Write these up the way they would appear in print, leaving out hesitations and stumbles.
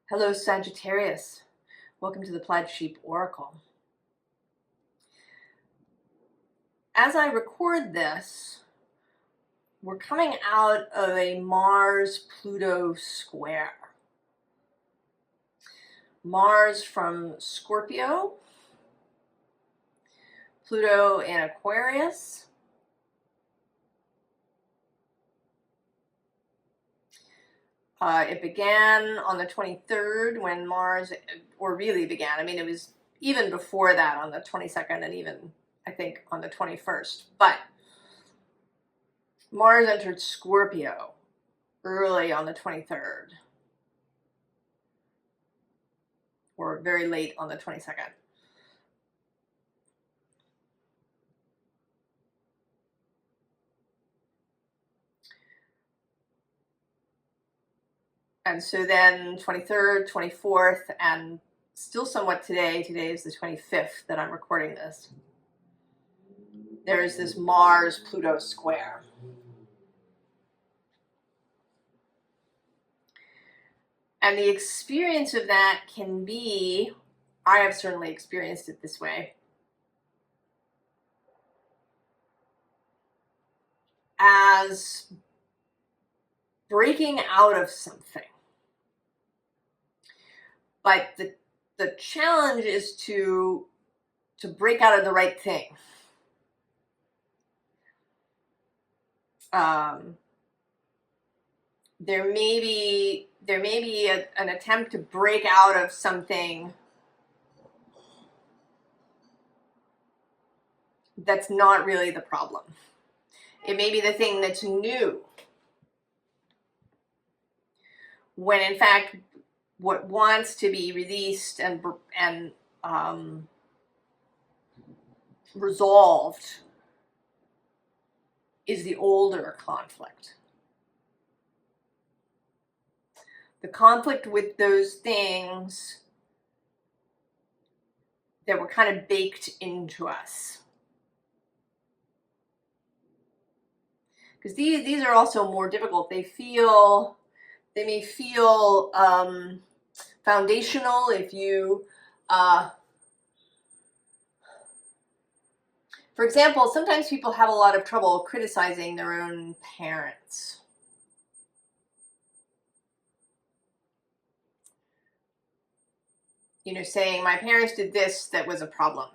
Hello, Sagittarius. Welcome to the Plaid Sheep Oracle. As I record this, we're coming out of a Mars-Pluto square. Mars from Scorpio, Pluto in Aquarius, it began on the 23rd when Mars, or really began, I mean, it was even before that on the 22nd and even, I think, on the 21st. But Mars entered Scorpio early on the 23rd, or very late on the 22nd. And so then 23rd, 24th, and still somewhat today is the 25th that I'm recording this, there is this Mars-Pluto square. And the experience of that can be, I have certainly experienced it this way, as breaking out of something. But the challenge is to break out of the right thing. There may be an attempt to break out of something that's not really the problem. It may be the thing that's new, when in fact what wants to be released and resolved is the older conflict. The conflict with those things that were kind of baked into us. Because these are also more difficult. They may feel foundational if you, for example, sometimes people have a lot of trouble criticizing their own parents. You know, saying my parents did this that was a problem.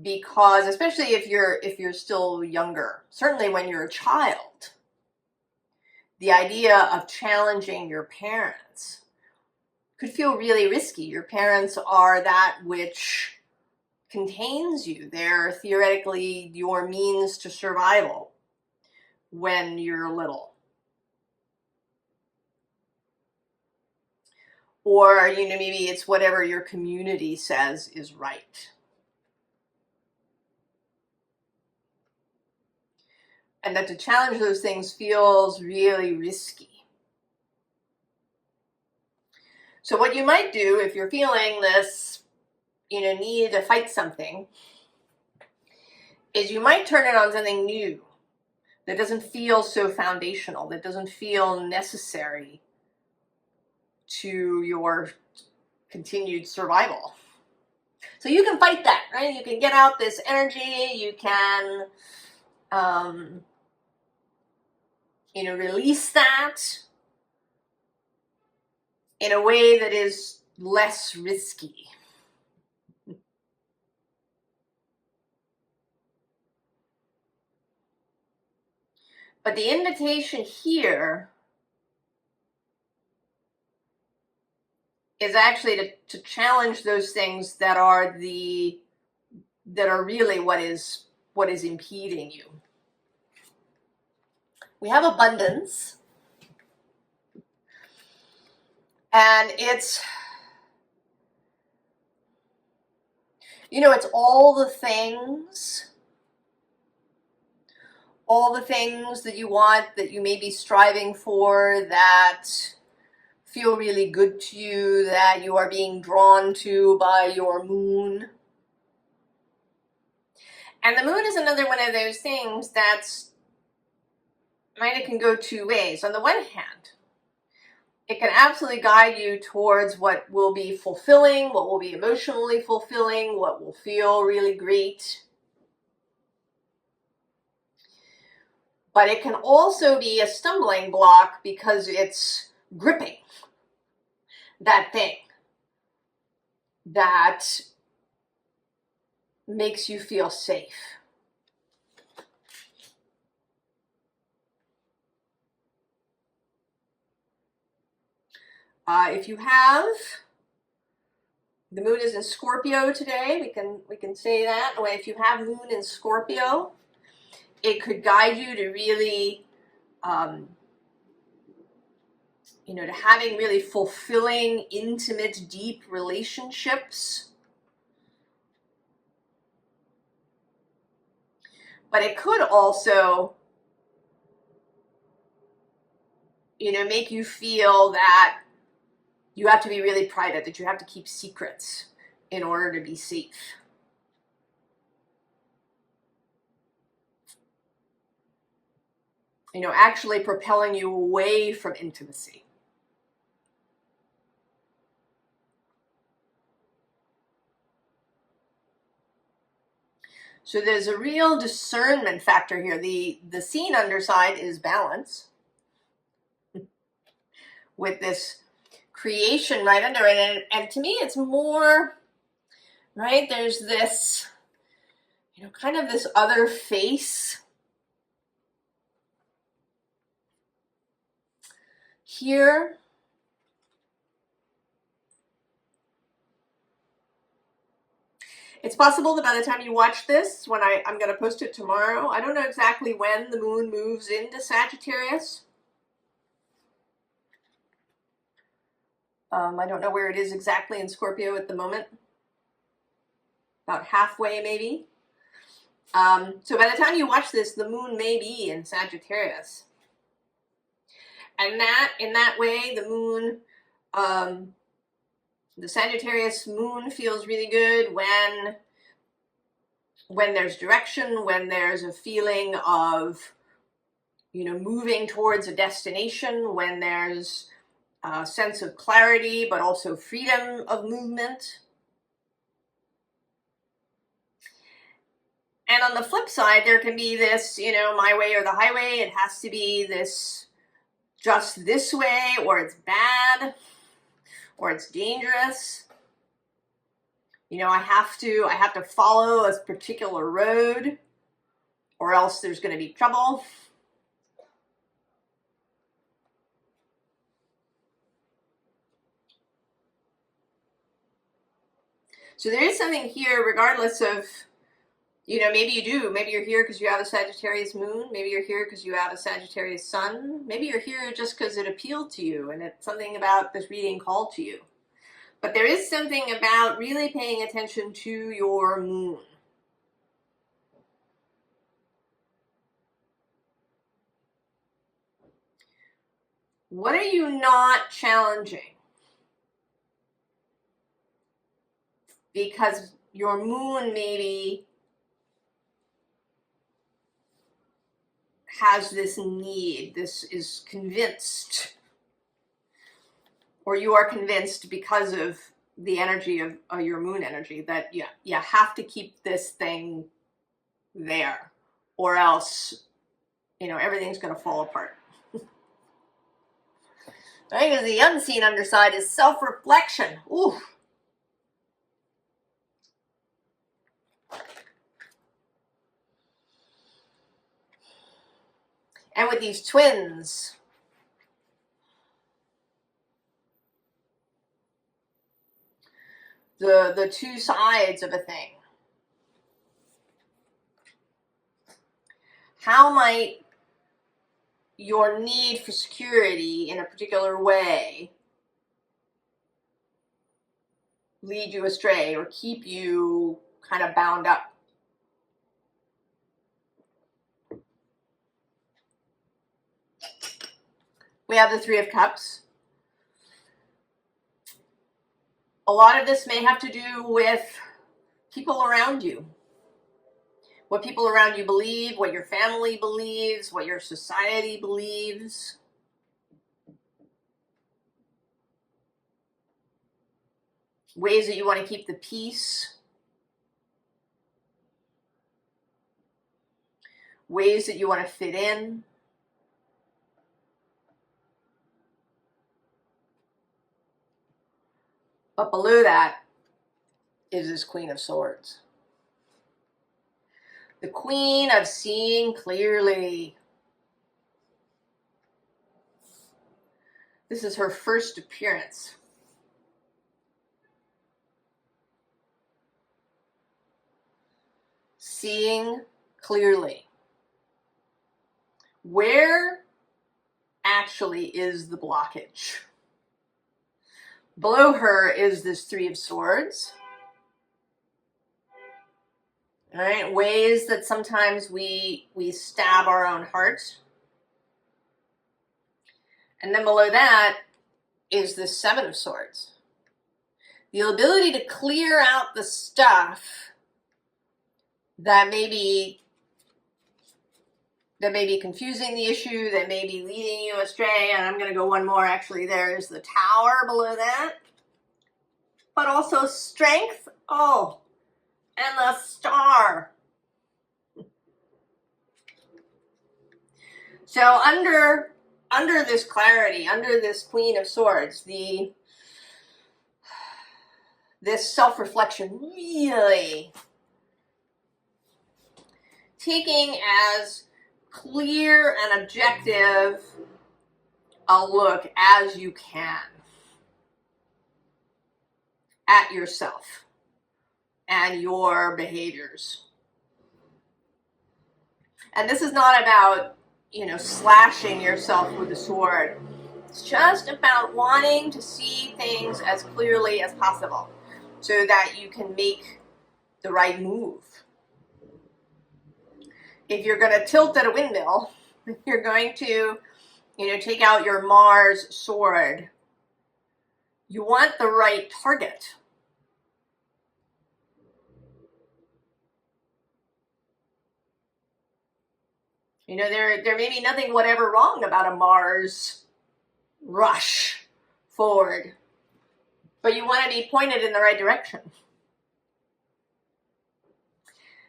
Because especially if you're still younger, certainly when you're a child, the idea of challenging your parents could feel really risky. Your parents are that which contains you. They're theoretically your means to survival when you're little. Or, you know, maybe it's whatever your community says is right. And that to challenge those things feels really risky. So what you might do if you're feeling this, you know, need to fight something, is you might turn it on something new that doesn't feel so foundational, that doesn't feel necessary to your continued survival. So you can fight that, right? You can get out this energy, you can you know, release that in a way that is less risky. But the invitation here is actually to challenge those things that are really what is impeding you. We have abundance, and it's, you know, it's all the things that you want, that you may be striving for, that feel really good to you, that you are being drawn to by your moon. And the moon is another one of those things that's, it can go two ways. On the one hand, it can absolutely guide you towards what will be fulfilling, what will be emotionally fulfilling, what will feel really great. But it can also be a stumbling block because it's gripping that thing that makes you feel safe. If you have, the moon is in Scorpio today, we can say that. If you have moon in Scorpio, it could guide you to really, to having really fulfilling, intimate, deep relationships. But it could also, make you feel that you have to be really private, that you have to keep secrets in order to be safe. Actually propelling you away from intimacy. So there's a real discernment factor here. The seen underside is balance, with this creation right under it. And to me, it's more, right? There's this, kind of this other face here. It's possible that by the time you watch this, when I'm going to post it tomorrow, I don't know exactly when the moon moves into Sagittarius. I don't know where it is exactly in Scorpio at the moment. About halfway, maybe. So by the time you watch this, the moon may be in Sagittarius. And in that way, the moon, the Sagittarius moon feels really good when there's direction, when there's a feeling of, moving towards a destination, when there's a sense of clarity, but also freedom of movement. And on the flip side, there can be this, my way or the highway. It has to be this, just this way, or it's bad, or it's dangerous. I have to follow a particular road, or else there's going to be trouble. So there is something here, regardless of, maybe you're here because you have a Sagittarius moon, maybe you're here because you have a Sagittarius sun, maybe you're here just because it appealed to you and it's something about this reading called to you. But there is something about really paying attention to your moon. What are you not challenging? Because your moon maybe has this need, this is convinced, or you are convinced because of the energy of your moon energy that you have to keep this thing there, or else, everything's going to fall apart. Right? Because the unseen underside is self-reflection. Ooh. And with these twins, the two sides of a thing. How might your need for security in a particular way lead you astray or keep you kind of bound up? We have the Three of Cups. A lot of this may have to do with people around you. What people around you believe, what your family believes, what your society believes. ways that you want to keep the peace, ways that you want to fit in. But below that is this Queen of Swords. The Queen of seeing clearly. This is her first appearance. Seeing clearly. Where actually is the blockage? Below her is this Three of Swords. All right, ways that sometimes we stab our own heart. And then below that is the Seven of Swords. The ability to clear out the stuff that may be confusing the issue, that may be leading you astray. And I'm going to go one more. Actually, there's the Tower below that. But also strength. Oh, and the Star. So under this clarity, under this Queen of Swords, this self-reflection really taking as clear and objective a look as you can at yourself and your behaviors. And this is not about, slashing yourself with a sword. It's just about wanting to see things as clearly as possible so that you can make the right move. If you're going to tilt at a windmill, you're going to, take out your Mars sword. You want the right target. There may be nothing whatever wrong about a Mars rush forward, but you want to be pointed in the right direction.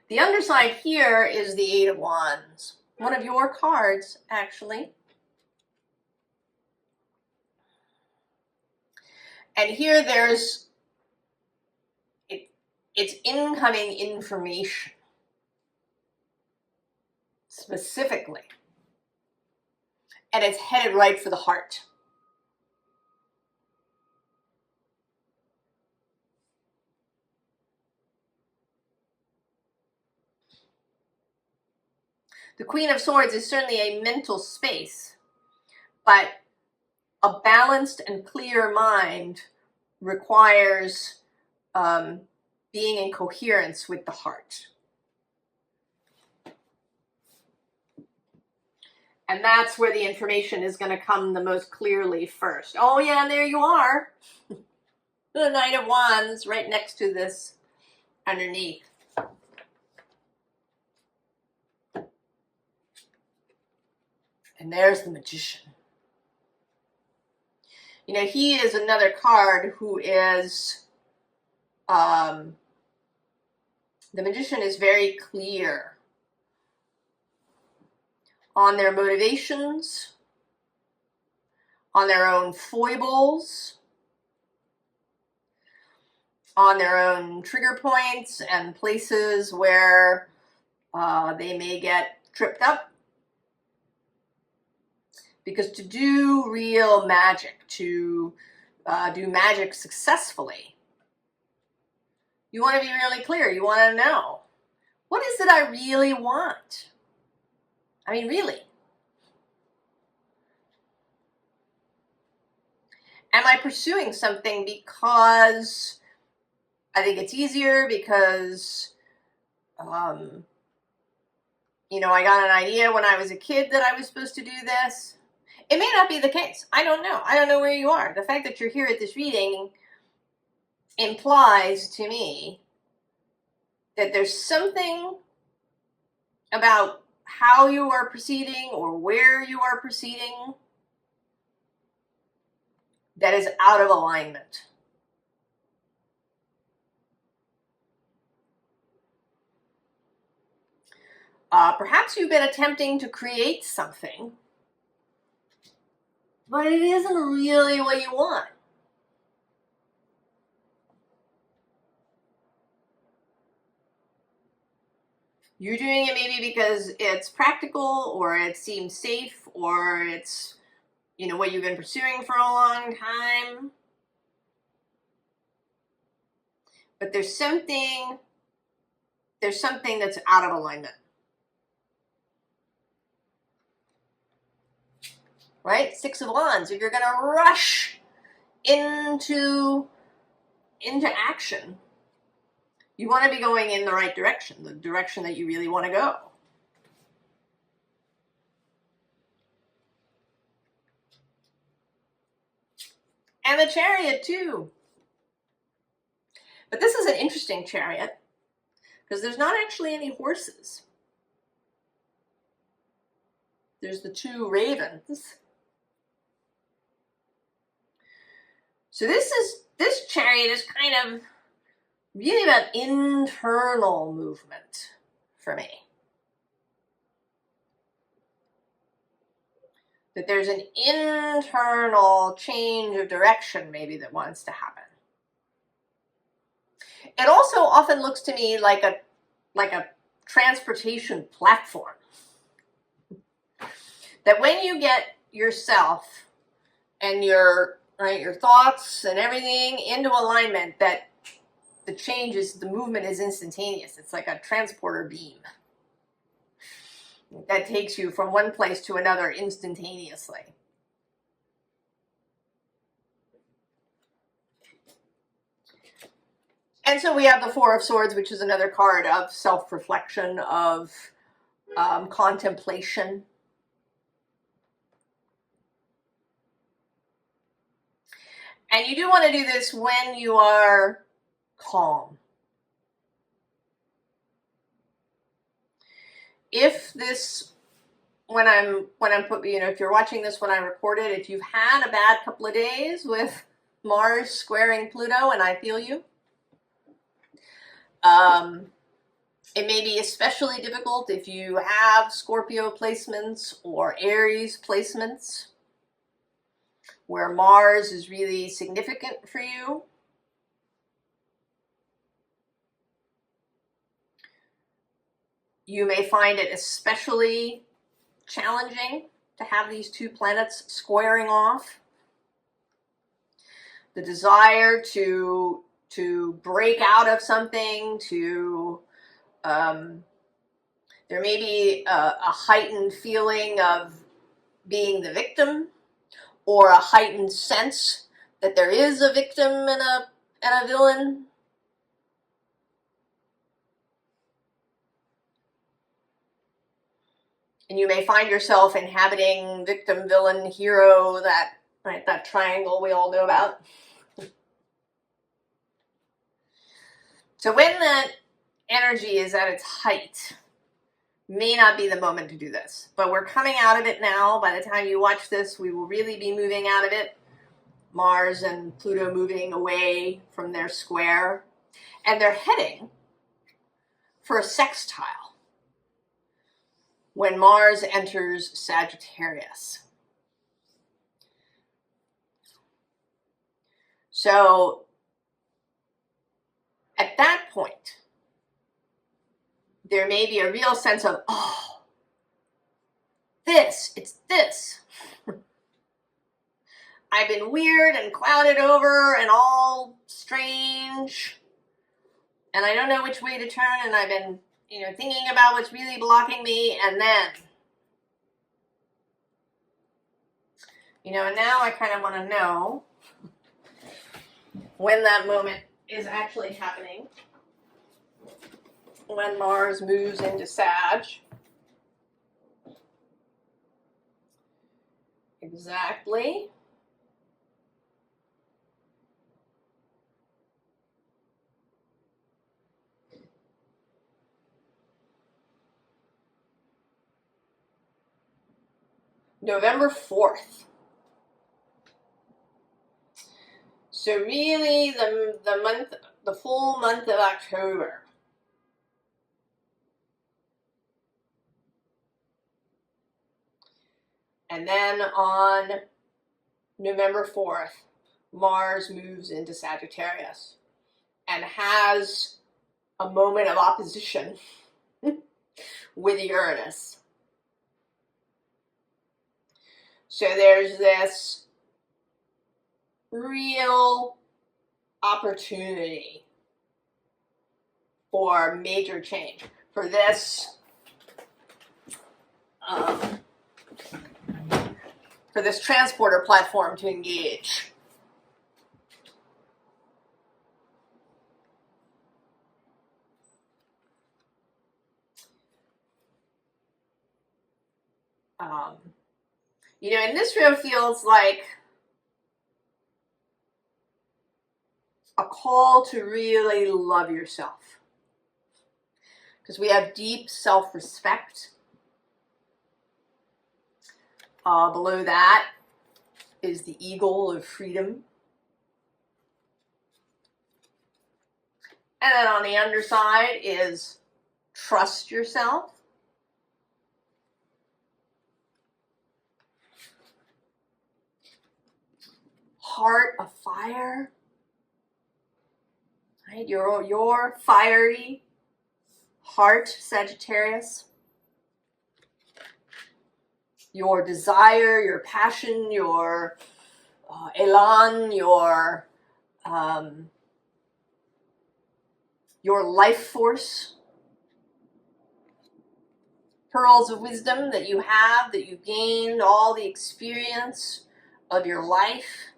The underside here is the Eight of Wands, one of your cards, actually. And here it's incoming information. Specifically. And it's headed right for the heart. The Queen of Swords is certainly a mental space, but a balanced and clear mind requires being in coherence with the heart. And that's where the information is going to come the most clearly first. Oh yeah, and there you are. The Knight of Wands right next to this underneath. And there's the Magician. He is another card who is, the Magician is very clear on their motivations, on their own foibles, on their own trigger points and places where they may get tripped up. Because to do real magic, to do magic successfully, you want to be really clear. You want to know, what is it I really want? I mean, really. Am I pursuing something because I think it's easier, because, I got an idea when I was a kid that I was supposed to do this? It may not be the case. I don't know. I don't know where you are. The fact that you're here at this reading implies to me that there's something about how you are proceeding or where you are proceeding that is out of alignment. Perhaps you've been attempting to create something, but it isn't really what you want. You're doing it maybe because it's practical, or it seems safe, or it's, you know, what you've been pursuing for a long time. But there's something that's out of alignment. Right? 6 of Wands. If you're going to rush into action, you want to be going in the right direction, the direction that you really want to go. And the Chariot too. But this is an interesting Chariot because there's not actually any horses. There's the 2 ravens. So this Chariot is kind of really about internal movement for me. That there's an internal change of direction maybe that wants to happen. It also often looks to me like a transportation platform. That when you get yourself and your thoughts and everything into alignment, that the movement is instantaneous. It's like a transporter beam that takes you from one place to another instantaneously. And so we have the 4 of Swords, which is another card of self-reflection, of contemplation. And you do want to do this when you are calm. If this, if you're watching this when I record it, if you've had a bad couple of days with Mars squaring Pluto, and I feel you, it may be especially difficult if you have Scorpio placements or Aries placements, where Mars is really significant for you. You may find it especially challenging to have these 2 planets squaring off. The desire to break out of something, there may be a heightened feeling of being the victim, or a heightened sense that there is a victim and a villain. And you may find yourself inhabiting victim, villain, hero, that triangle we all know about. So when that energy is at its height, may not be the moment to do this. But we're coming out of it now. By the time you watch this, we will really be moving out of it. Mars and Pluto moving away from their square. And they're heading for a sextile when Mars enters Sagittarius. So at that point, there may be a real sense of, oh, it's this. I've been weird and clouded over and all strange, and I don't know which way to turn, and I've been, thinking about what's really blocking me, and then, now I kind of want to know when that moment is actually happening, when Mars moves into Sag. Exactly. November 4th. So really the full month of October. And then on November 4th, Mars moves into Sagittarius and has a moment of opposition with Uranus. So there's this real opportunity for major change, for this transporter platform to engage. You know, and this room feels like a call to really love yourself, because we have deep self-respect. Below that is the eagle of freedom. And then on the underside is trust yourself. Heart of fire. Right? Your fiery heart, Sagittarius. Your desire, your passion, your elan, your life force. Pearls of wisdom that you have, that you've gained, all the experience of your life.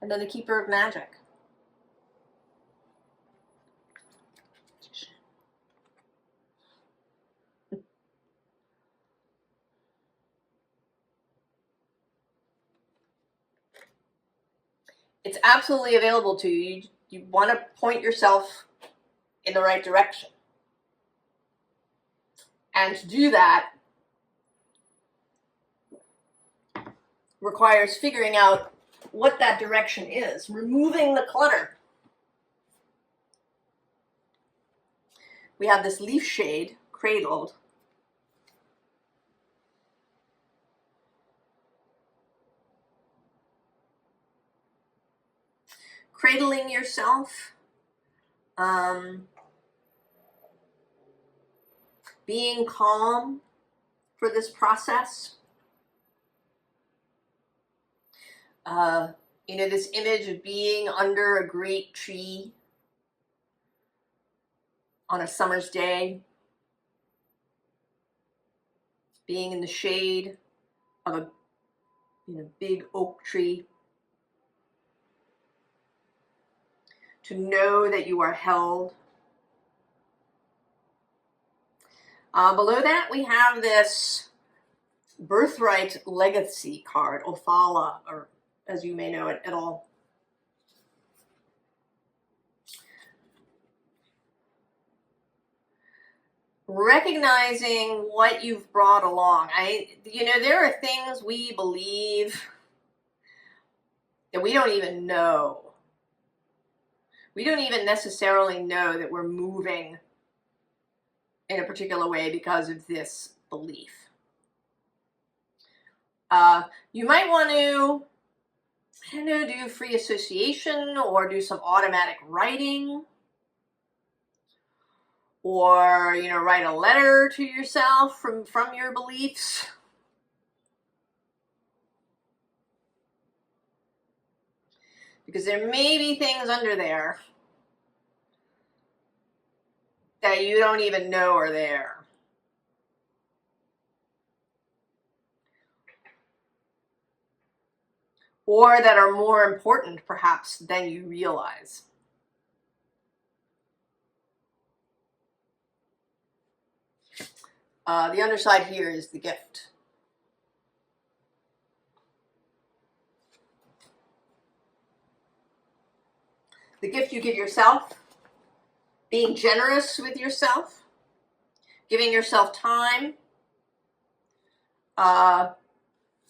And then the keeper of magic. It's absolutely available to you. You want to point yourself in the right direction. And to do that requires figuring out what that direction is, removing the clutter. We have this leaf shade cradled. Cradling yourself, being calm for this process. You know, this image of being under a great tree on a summer's day, being in the shade of a big oak tree, to know that you are held. Below that, we have this birthright legacy card, Othala, or as you may know it at all. Recognizing what you've brought along. There are things we believe that we don't even know. We don't even necessarily know that we're moving in a particular way because of this belief. You might want to, do free association or do some automatic writing, or, write a letter to yourself from your beliefs. Because there may be things under there that you don't even know are there. Or that are more important, perhaps, than you realize. The underside here is the gift. The gift you give yourself, being generous with yourself, giving yourself time,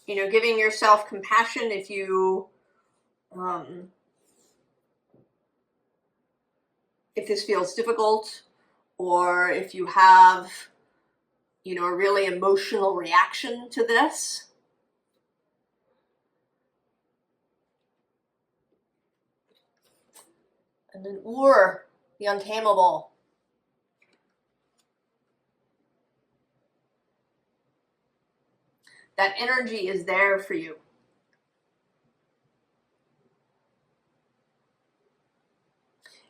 giving yourself compassion if you, if this feels difficult, or if you have you know, a really emotional reaction to this. And then Ur, the untamable. That energy is there for you.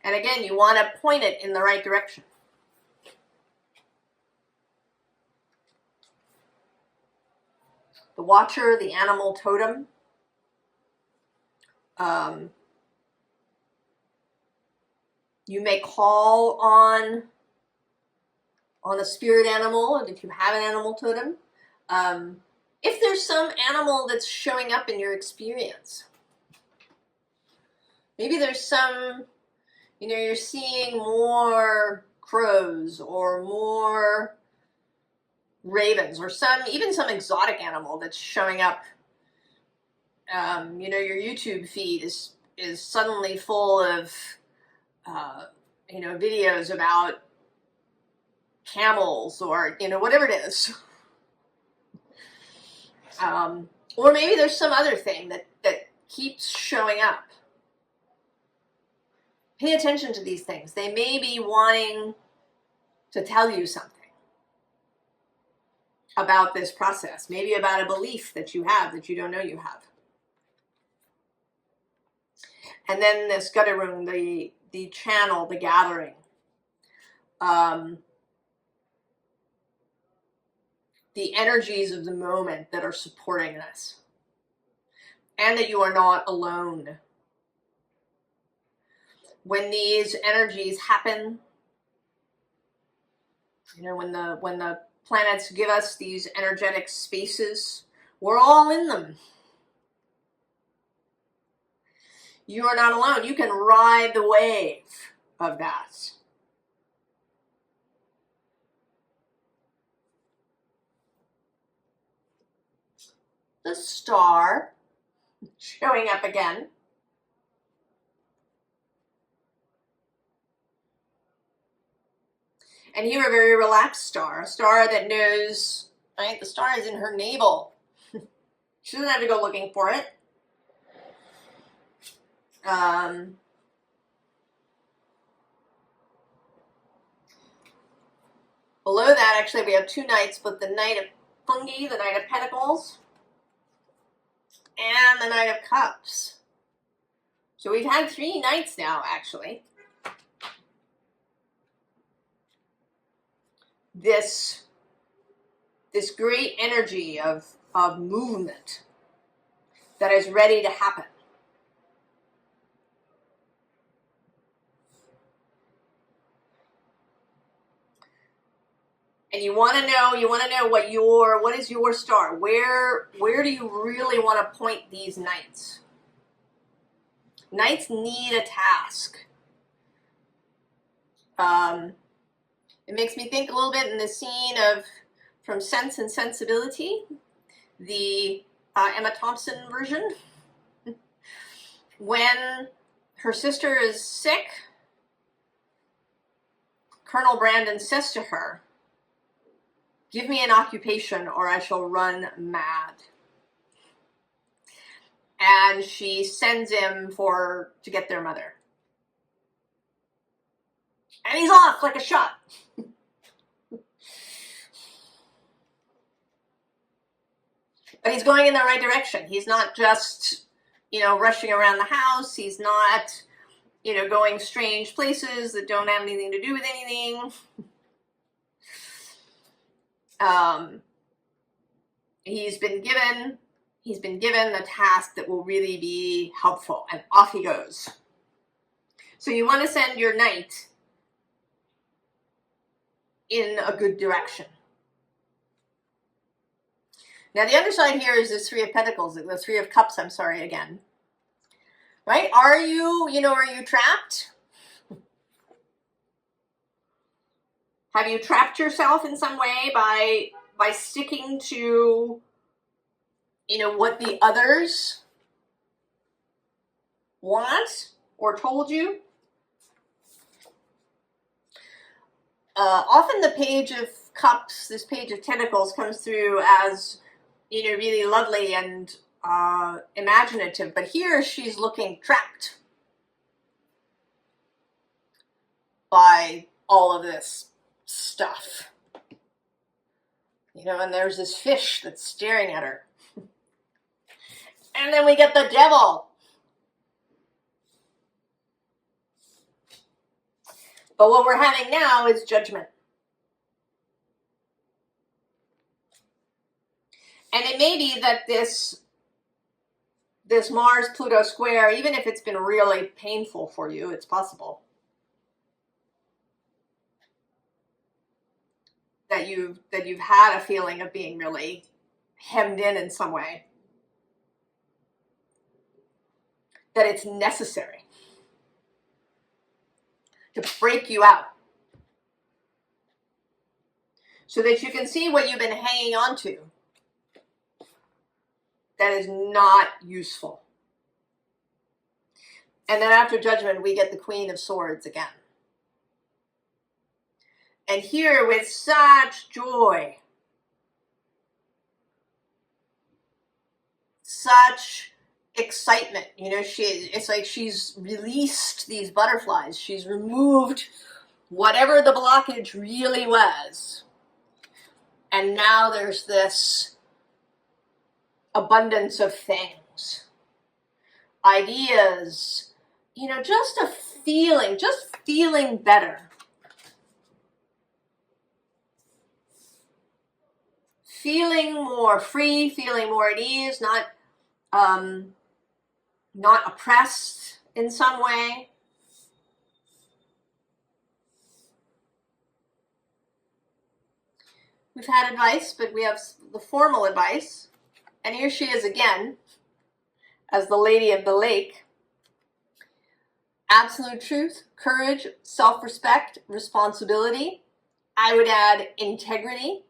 And again, you want to point it in the right direction. The Watcher, the animal totem. You may call on a spirit animal, and if you have an animal totem. If there's some animal that's showing up in your experience. Maybe there's some, you know, you're seeing more crows or more ravens or even some exotic animal that's showing up. You know, your YouTube feed is suddenly full of, you know, videos about camels or, you know, whatever it is. Or maybe there's some other thing that keeps showing up. Pay attention to these things. They may be wanting to tell you something about this process, maybe about a belief that you have that you don't know you have. And then this Gutterung, the channel, the gathering. The energies of the moment that are supporting this. And that you are not alone. When these energies happen, you know, when the planets give us these energetic spaces, we're all in them. You are not alone. You can ride the wave of that. The Star showing up again. And here a very relaxed star, a star that knows, right? The star is in her navel. She doesn't have to go looking for it. Below that, actually, we have two Knights, but the Knight of Fungi, the Knight of Pentacles, and the Knight of Cups. So we've had three Knights now, actually. This great energy of movement that is ready to happen. And you want to know what is your star? Where do you really want to point these Knights? Knights need a task. It makes me think a little bit in the scene from Sense and Sensibility, the Emma Thompson version, when her sister is sick. Colonel Brandon says to her, "Give me an occupation or I shall run mad." And she sends him to get their mother. And he's off like a shot. But he's going in the right direction. He's not just, you know, rushing around the house. He's not, you know, going strange places that don't have anything to do with anything. He's been given the task that will really be helpful, and off he goes. So you want to send your Knight in a good direction. Now the other side here is this Three of Pentacles, the Three of Cups, I'm sorry, again. Right? Are you trapped? Have you trapped yourself in some way by sticking to, you know, what the others want or told you? Often the Page of Cups, this Page of Tentacles comes through as, you know, really lovely and imaginative. But here she's looking trapped by all of this stuff. You know, and there's this fish that's staring at her. And then we get the devil. But what we're having now is judgment. And it may be that this Mars-Pluto square, even if it's been really painful for you, it's possible that you've had a feeling of being really hemmed in some way, that it's necessary to break you out so that you can see what you've been hanging on to that is not useful. And then after judgment, we get the Queen of Swords again. And here with such joy, such excitement, you know, it's like she's released these butterflies. She's removed whatever the blockage really was. And now there's this abundance of things, ideas, you know, just feeling better. Feeling more free, feeling more at ease, not oppressed in some way. We've had advice, but we have the formal advice. And here she is again, as the Lady of the Lake. Absolute truth, courage, self-respect, responsibility. I would add integrity.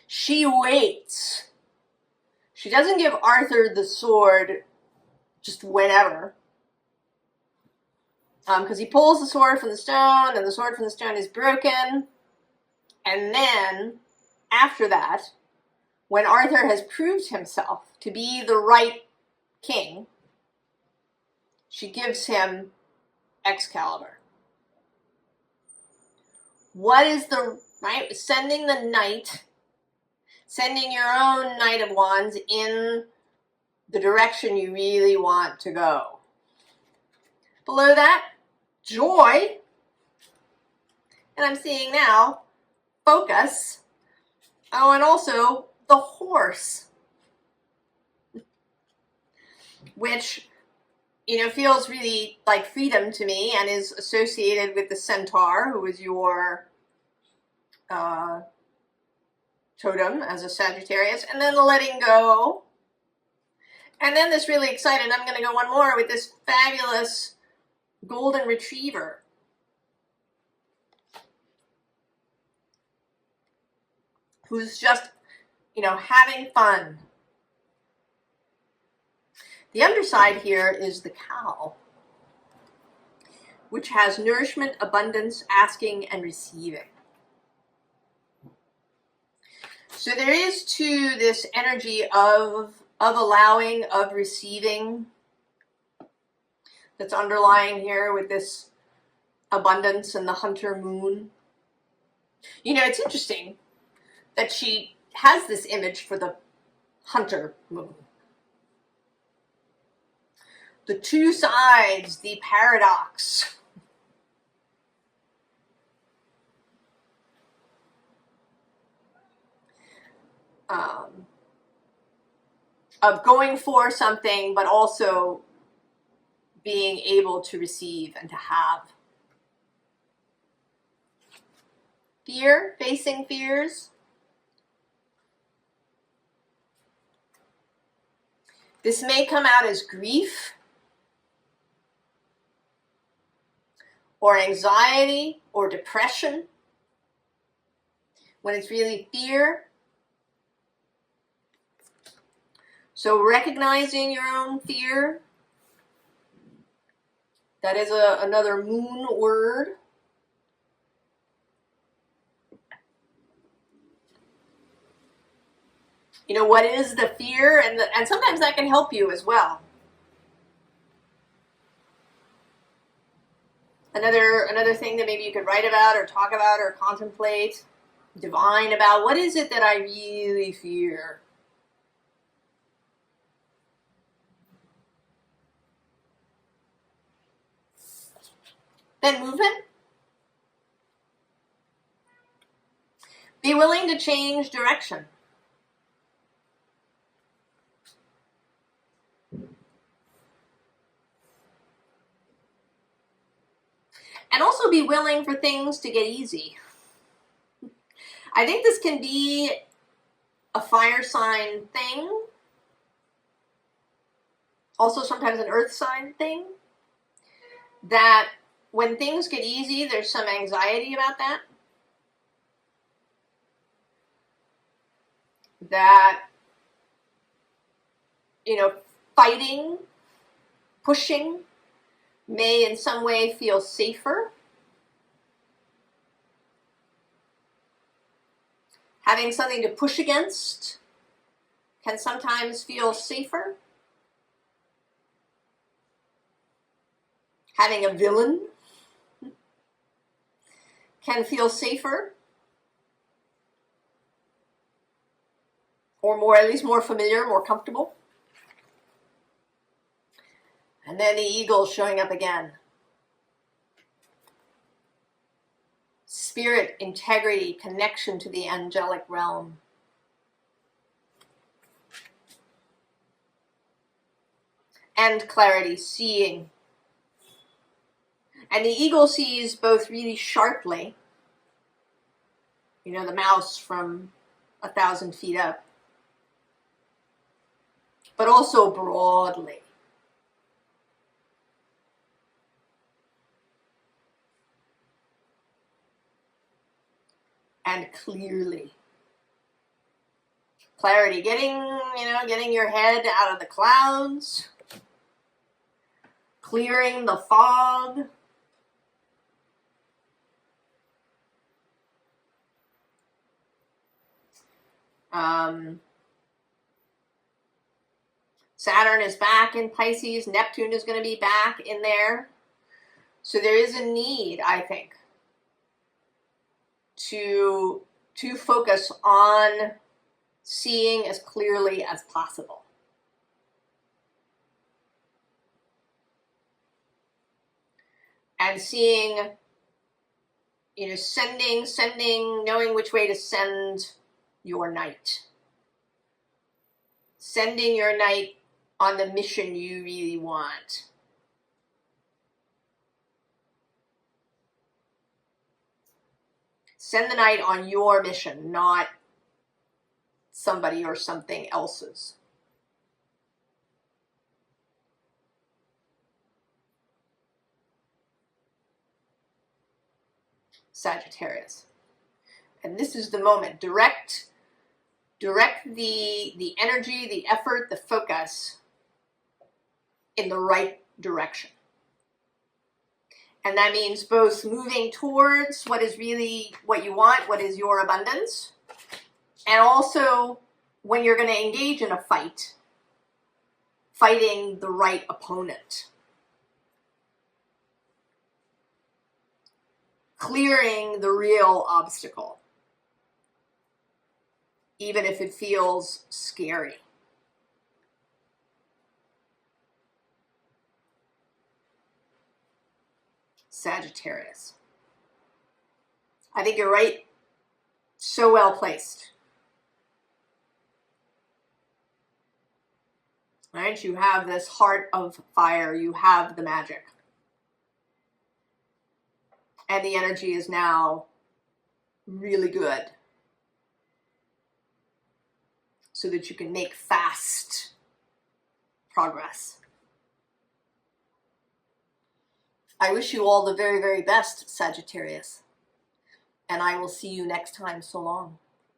She waits. She doesn't give Arthur the sword just whenever. Because he pulls the sword from the stone, and the sword from the stone is broken. And then, after that, when Arthur has proved himself to be the right king, she gives him Excalibur. What is the, right? Sending the knight, sending your own Knight of Wands in the direction you really want to go. Below that, joy. And I'm seeing now, focus. Oh, and also the horse, which, you know, feels really like freedom to me and is associated with the centaur, who is your totem as a Sagittarius, and then the letting go. And then this really exciting, I'm going to go one more with this fabulous golden retriever. Who's just, you know, having fun. The underside here is the cow, which has nourishment, abundance, asking, and receiving. So there is too this energy of allowing, of receiving, that's underlying here with this abundance and the hunter moon. You know, it's interesting that she has this image for the hunter moon. The two sides, the paradox. Of going for something, but also being able to receive and to have. Fear, facing fears. This may come out as grief or anxiety or depression when it's really fear. So recognizing your own fear, that is another moon word. You know, what is the fear? And sometimes that can help you as well. Another thing that maybe you could write about or talk about or contemplate, divine about, what is it that I really fear? Then movement. Be willing to change direction. And also be willing for things to get easy. I think this can be a fire sign thing. Also sometimes an earth sign thing. That when things get easy, there's some anxiety about that. That, you know, fighting, pushing, may in some way feel safer. Having something to push against can sometimes feel safer. Having a villain can feel safer. Or more, at least more familiar, more comfortable. And then the eagle showing up again. Spirit, integrity, connection to the angelic realm. And clarity, seeing. And the eagle sees both really sharply, you know, the mouse from 1,000 feet up, but also broadly. And clearly. Clarity, getting your head out of the clouds, clearing the fog. Saturn is back in Pisces. Neptune is going to be back in there. So there is a need, I think, to focus on seeing as clearly as possible. And seeing, you know, sending, knowing which way to send your night. Sending your night on the mission you really want. Send the night on your mission, not somebody or something else's. Sagittarius. And this is the moment. Direct the energy, the effort, the focus in the right direction. And that means both moving towards what is really what you want, what is your abundance, and also when you're going to engage in a fight, fighting the right opponent. Clearing the real obstacle, even if it feels scary. Sagittarius. I think you're right. So well placed. Right? You have this heart of fire. You have the magic. And the energy is now really good. So that you can make fast progress. I wish you all the very, very best, Sagittarius. And I will see you next time. So long.